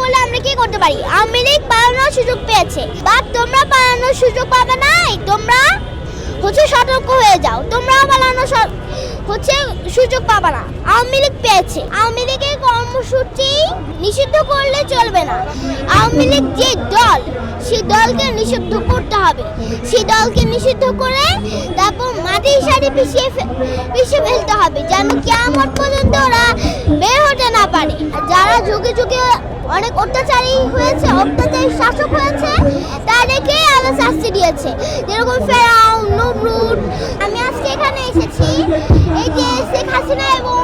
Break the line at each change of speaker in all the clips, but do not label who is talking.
করলে আমরা কি করতে পারি? আওয়ামী লীগ পালানোর সুযোগ পেয়েছে, বাট তোমরা পালানোর সুযোগ পাবে নাই। তোমরা সতর্ক হয়ে যাও, তোমরা পালানোর সুযোগ পাবে না। আওয়ামী লীগ পেয়েছে। আওয়ামী লীগের কর্মসূচি নিষিদ্ধ করলে চলবে না। আওয়ামী লীগ যে দল, সেই দলকে নিষিদ্ধ করতে হবে। সেই দলকে নিষিদ্ধ করে তারপর মাটির সাথে পিছিয়ে ফেলতে হবে, যেন কিয়ামত পর্যন্ত ওরা বের হতে না পারে। যারা যুগে যুগে অনেক অত্যাচারী হয়েছে, অত্যাচারী শাসক হয়েছে, তাদেরকে আল্লাহ শাস্তি দিয়েছে, যেরকম ফেরাউন, নমরুদ। আমি আজকে এখানে এসেছি এই যে শেখ হাসিনা এবং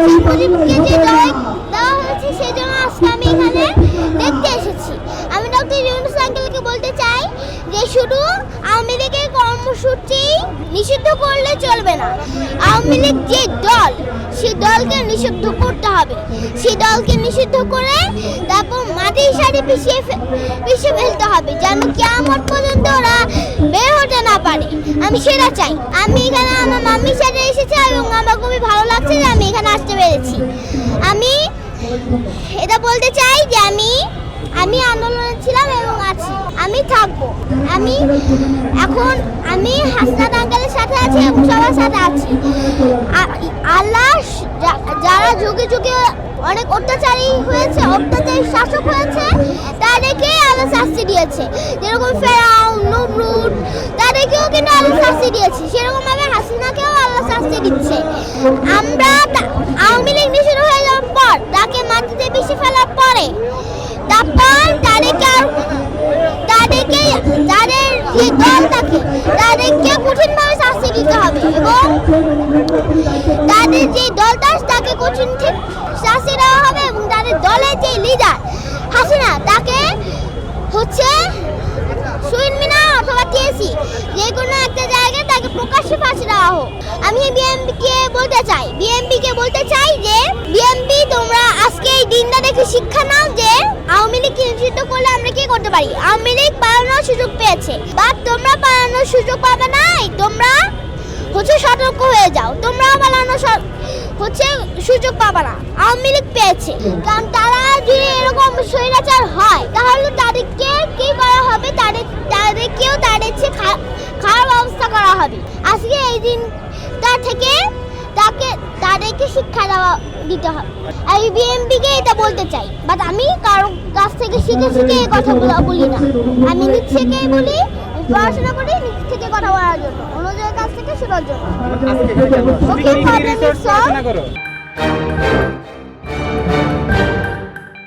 শেখ মুজিবকে যে দেওয়া হয়েছে, সেই জন্য আজকে আমি এখানে দেখতে এসেছি। আমি ডক্টর ইউনূস আঙ্কেলকে বলতে চাই যে শুধু আওয়ামী লীগের কর্মসূচি নিষিদ্ধ করলে চলবে না। আওয়ামী লীগ যে দল, সেই দলকে নিষিদ্ধ করতে হবে। সেই দলকে নিষিদ্ধ করে তারপর মাটির সাথে পিছিয়ে ফেলতে হবে, যেন কিয়ামত পর্যন্ত ওরা বের হতে না পারে। আমি সেটা চাই। আমি এখানে আমার মাম্মির সাথে এসেছি এবং আমার খুবই ভালো লাগছে যে আমি এখানে আসতে পেরেছি। আমি এটা বলতে চাই যে আমি আন্দোলনে ছিলাম এবং আছি, আমি থাকবো। আমি হাসনাত আঙ্কেলের সাথে আছি এবং সবার সাথে আছি। আল্লাহ যারা যুগে যুগে অনেক অত্যাচারী হয়েছে, অত্যাচারী শাসক হয়েছে, তাদেরকে আল্লাহ শাস্তি দিয়েছে, যেরকম ফেরাউন, নমরুদ, তাদেরকেও কিন্তু আল্লাহ শাস্তি দিয়েছে। সেরকম ভাবে হাসিনাকেও আল্লাহ শাস্তি দিচ্ছে। আমরা আওয়ামী লীগ নিষিদ্ধ হয়ে যাওয়ার পর, তাকে মাটিতে পিষে ফেলার পরে, তারপর তাদের যে দল থাকে, তাদেরকে কঠিনভাবে শাস্তি দিতে হবে এবং তাদের যে দলটা, তাকে কঠিন শাস্তি দেওয়া হবে এবং তাদের দলের যে লিডার হাসিনা, তাকে শহীদ মিনার অথবা টিএসসি যে কোনো একটা জায়গায় তাকে প্রকাশ্যে ফাঁসি দেওয়া হোক। আমি বিএনপিকে বলতে চাই যে বিএনপি, তোমরা আজকে এই দিনটা দেখে শিক্ষা নাও যে আওয়ামী লীগ নিষিদ্ধ করলে আমরা কি করতে পারি? আওয়ামী লীগ পালানোর সুযোগ পেয়েছে, বাট তোমরা পালানোর সুযোগ পাবে নাই। তোমরা সতর্ক হয়ে যাও, তোমরা পালানোর সুযোগ পাবে না। আওয়ামী লীগ পেয়েছে, কারণ তারা যদি এরকম স্বৈরাচার হয়, তাহলে তাদেরকে কি করা হবে? তাদেরকেও তাদের চেয়ে খারাপ অবস্থা করা হবে। আজকে এই দিনটা থেকে তাদেরকে শিক্ষা দিতে হবে। আমি বিএনপিকে এটা বলতে চাই, বাট আমি কারো কাছ থেকে শিখে এই কথাগুলো বলি না। আমি নিজ থেকেই বলি, পড়াশোনা করি নিজ থেকে কথা বলার জন্য, অন্যদের কাছ থেকে শোনার জন্য। ওকে,